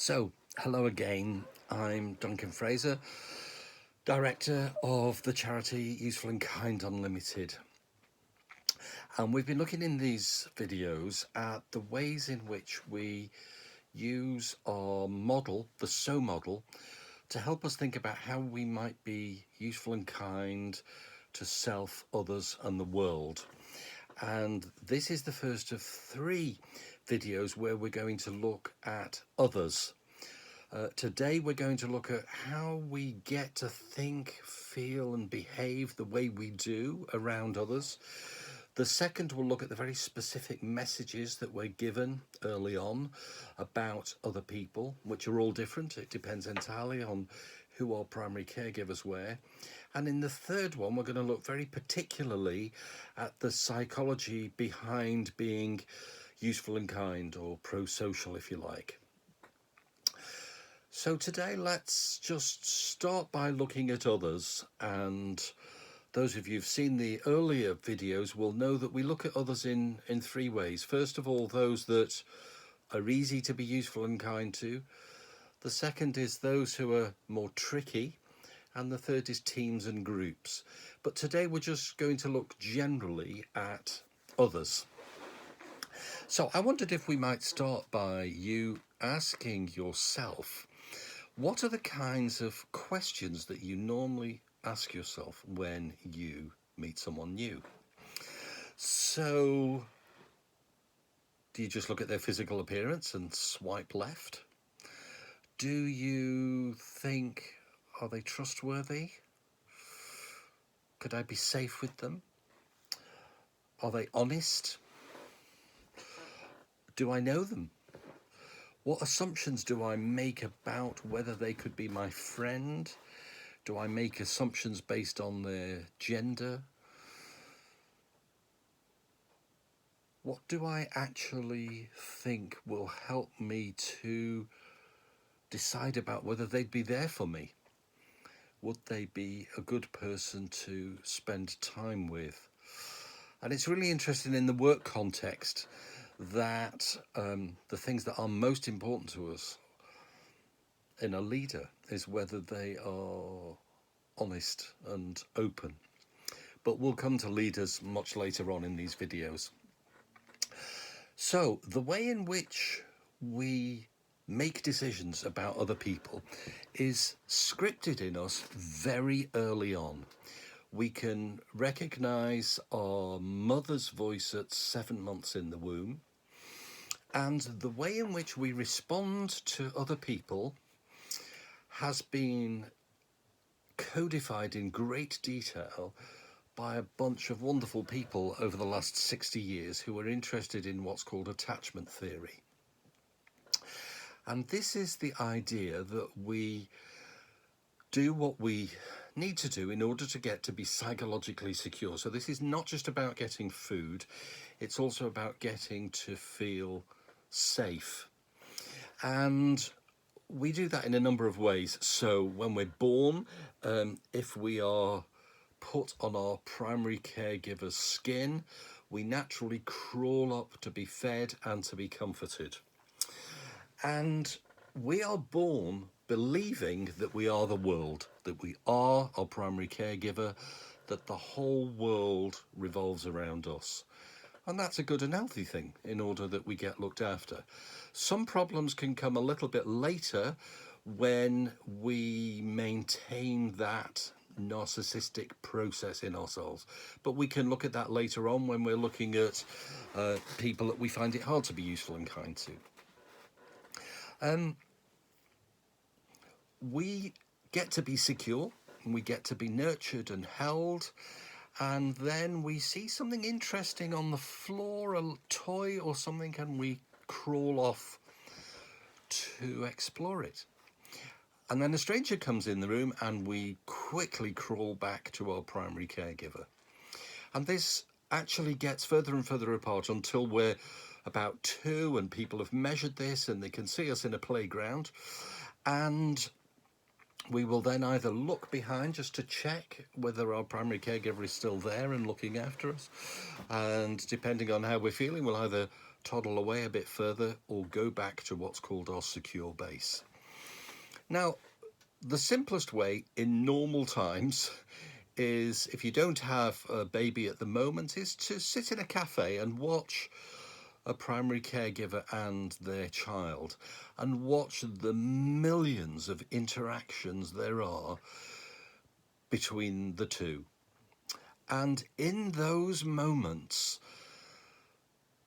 So, hello again. I'm Duncan Fraser, director of the charity Useful and Kind Unlimited. And we've been looking in these videos at the ways in which we use our model, the SO model, to help us think about how we might be useful and kind to self, others, and the world. And this is the first of 3 videos where we're going to look at others. Today we're going to look at how we get to think, feel and behave the way we do around others. The second will look at the very specific messages that we're given early on about other people, which are all different. It depends entirely on who our primary caregivers were. And in the third one, we're going to look very particularly at the psychology behind being useful and kind, or pro-social if you like. So today let's just start by looking at others, and those of you who've seen the earlier videos will know that we look at others in 3 ways. First of all, those that are easy to be useful and kind to. The second is those who are more tricky, and the third is teams and groups. But today we're just going to look generally at others. So I wondered if we might start by you asking yourself, what are the kinds of questions that you normally ask yourself when you meet someone new? So, do you just look at their physical appearance and swipe left? Do you think, are they trustworthy? Could I be safe with them? Are they honest? Do I know them? What assumptions do I make about whether they could be my friend? Do I make assumptions based on their gender? What do I actually think will help me to decide about whether they'd be there for me? Would they be a good person to spend time with? And it's really interesting in the work context that the things that are most important to us in a leader is whether they are honest and open. But we'll come to leaders much later on in these videos. So the way in which we make decisions about other people is scripted in us very early on. We can recognize our mother's voice at 7 months in the womb, and the way in which we respond to other people has been codified in great detail by a bunch of wonderful people over the last 60 years who are interested in what's called attachment theory. And this is the idea that we do what we need to do in order to get to be psychologically secure. So this is not just about getting food, it's also about getting to feel safe. And we do that in a number of ways. So when we're born, if we are put on our primary caregiver's skin, we naturally crawl up to be fed and to be comforted. And we are born believing that we are the world, that we are our primary caregiver, that the whole world revolves around us. And that's a good and healthy thing in order that we get looked after. Some problems can come a little bit later when we maintain that narcissistic process in ourselves. But we can look at that later on when we're looking at people that we find it hard to be useful and kind to. We get to be secure, and we get to be nurtured and held, and then we see something interesting on the floor, a toy or something, and we crawl off to explore it. And then a stranger comes in the room and we quickly crawl back to our primary caregiver. And this actually gets further and further apart until we're about 2 and people have measured this and they can see us in a playground, and we will then either look behind just to check whether our primary caregiver is still there and looking after us, and depending on how we're feeling, we'll either toddle away a bit further, or go back to what's called our secure base. Now, the simplest way in normal times is, if you don't have a baby at the moment, is to sit in a cafe and watch a primary caregiver and their child, and watch the millions of interactions there are between the two. And in those moments,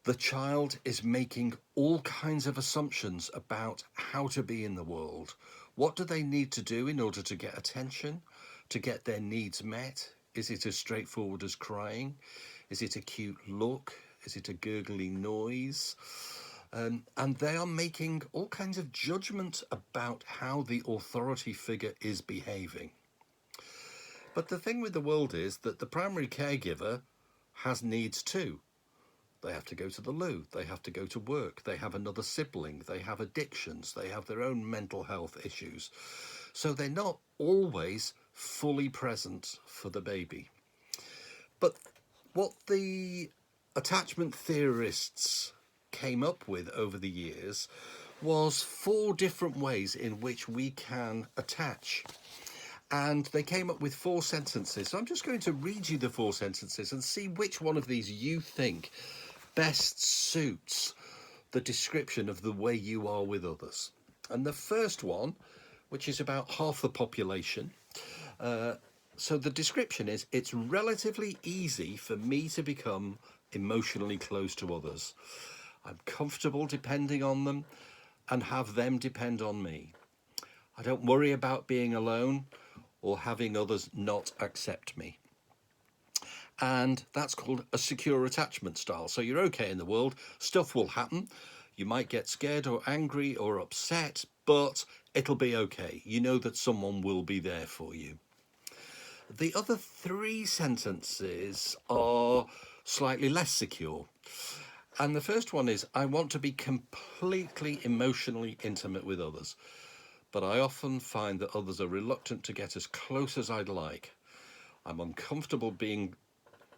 the child is making all kinds of assumptions about how to be in the world. What do they need to do in order to get attention, to get their needs met? Is it as straightforward as crying? Is it a cute look? Is it a gurgling noise? And they are making all kinds of judgments about how the authority figure is behaving. But the thing with the world is that the primary caregiver has needs too. They have to go to the loo, they have to go to work, they have another sibling, they have addictions, they have their own mental health issues. So they're not always fully present for the baby. But what the attachment theorists came up with over the years was 4 different ways in which we can attach. And they came up with 4 sentences. So I'm just going to read you the 4 sentences and see which one of these you think best suits the description of the way you are with others. And the first one, which is about half the population, so the description is, it's relatively easy for me to become emotionally close to others. I'm comfortable depending on them and have them depend on me. I don't worry about being alone or having others not accept me. And that's called a secure attachment style. So you're okay in the world, stuff will happen, you might get scared or angry or upset, but it'll be okay. You know that someone will be there for you. The other 3 sentences are slightly less secure. And the first one is, I want to be completely emotionally intimate with others, but I often find that others are reluctant to get as close as I'd like. I'm uncomfortable being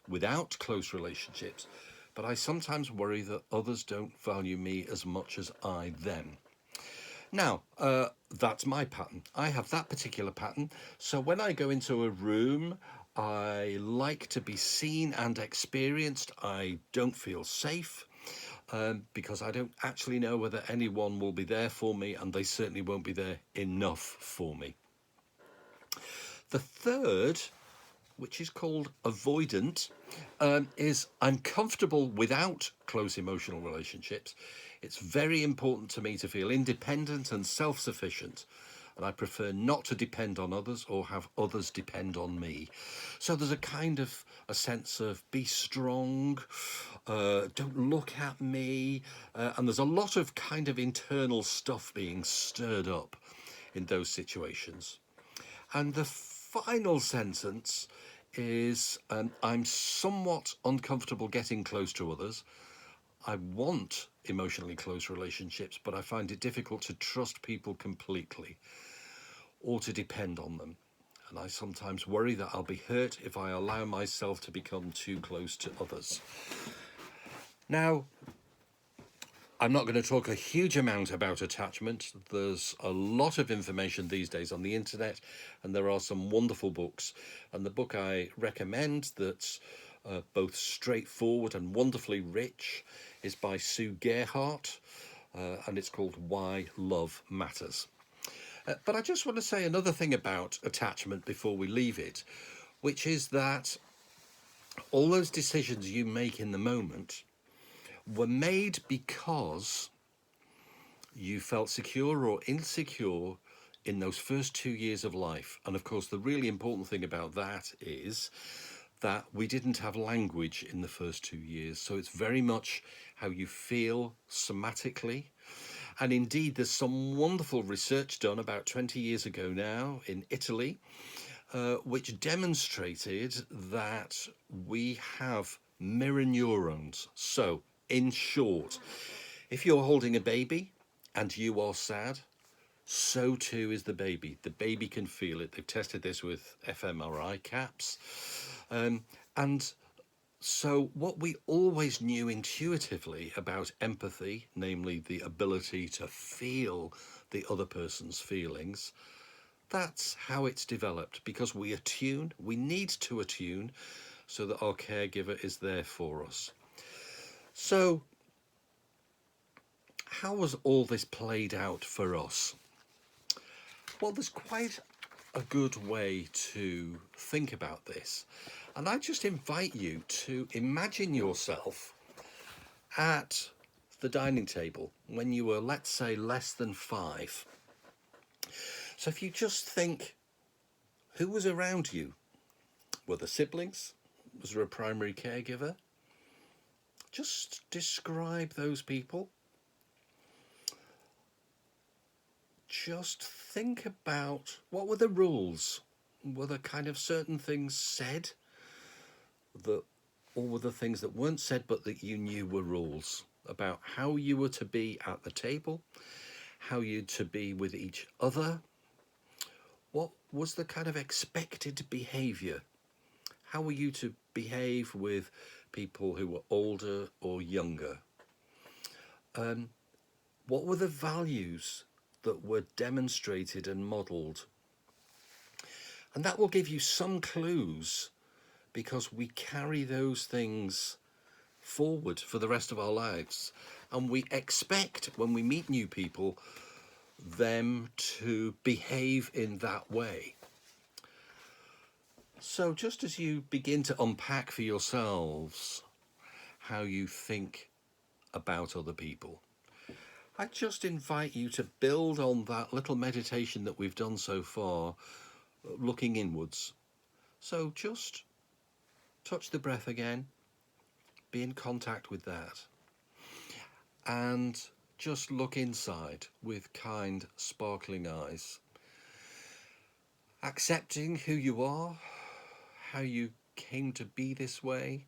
without close relationships, but I sometimes worry that others don't value me as much as I them. Now, that's my pattern. I have that particular pattern. So when I go into a room, I like to be seen and experienced. I don't feel safe because I don't actually know whether anyone will be there for me, and they certainly won't be there enough for me. The third, which is called avoidant, is I'm comfortable without close emotional relationships. It's very important to me to feel independent and self-sufficient, and I prefer not to depend on others or have others depend on me. So there's a kind of a sense of be strong, don't look at me, and there's a lot of kind of internal stuff being stirred up in those situations. And the final sentence is, I'm somewhat uncomfortable getting close to others. I want emotionally close relationships, but I find it difficult to trust people completely or to depend on them. And I sometimes worry that I'll be hurt if I allow myself to become too close to others. Now, I'm not going to talk a huge amount about attachment. There's a lot of information these days on the internet, and there are some wonderful books. And the book I recommend that's both straightforward and wonderfully rich is by Sue Gerhardt, and it's called Why Love Matters. But I just want to say another thing about attachment before we leave it, which is that all those decisions you make in the moment were made because you felt secure or insecure in those first 2 years of life. And of course, the really important thing about that is that we didn't have language in the first 2 years. So it's very much how you feel somatically. And indeed, there's some wonderful research done about 20 years ago now in Italy, which demonstrated that we have mirror neurons. So, in short, if you're holding a baby and you are sad, so too is the baby. The baby can feel it. They've tested this with fMRI caps. And So what we always knew intuitively about empathy, namely the ability to feel the other person's feelings, that's how it's developed, because we need to attune so that our caregiver is there for us. So how was all this played out for us? Well, there's quite a good way to think about this. And I just invite you to imagine yourself at the dining table when you were, let's say, less than 5. So if you just think, who was around you? Were there siblings? Was there a primary caregiver? Just describe those people. Just think about, what were the rules? Were there kind of certain things said that, or were there things that weren't said but that you knew were rules about how you were to be at the table, how you to be with each other? What was the kind of expected behavior? How were you to behave with people who were older or younger? What were the values that were demonstrated and modelled? And that will give you some clues, because we carry those things forward for the rest of our lives. And we expect, when we meet new people, them to behave in that way. So just as you begin to unpack for yourselves how you think about other people, I just invite you to build on that little meditation that we've done so far, looking inwards. So just touch the breath again, be in contact with that, and just look inside with kind, sparkling eyes, accepting who you are, how you came to be this way,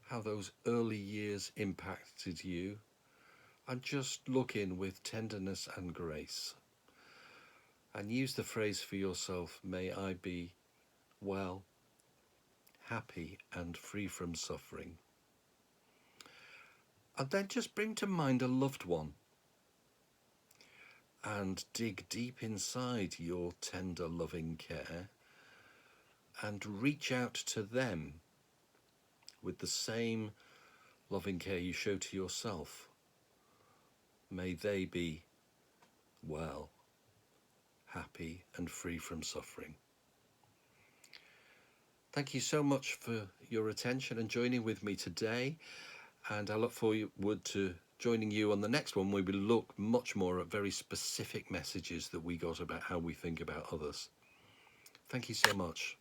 how those early years impacted you, and just look in with tenderness and grace. And use the phrase for yourself, may I be well, happy and free from suffering. And then just bring to mind a loved one and dig deep inside your tender, loving care and reach out to them with the same loving care you show to yourself. May they be well, happy and free from suffering. Thank you so much for your attention and joining with me today. And I look forward to joining you on the next one, where we look much more at very specific messages that we got about how we think about others. Thank you so much.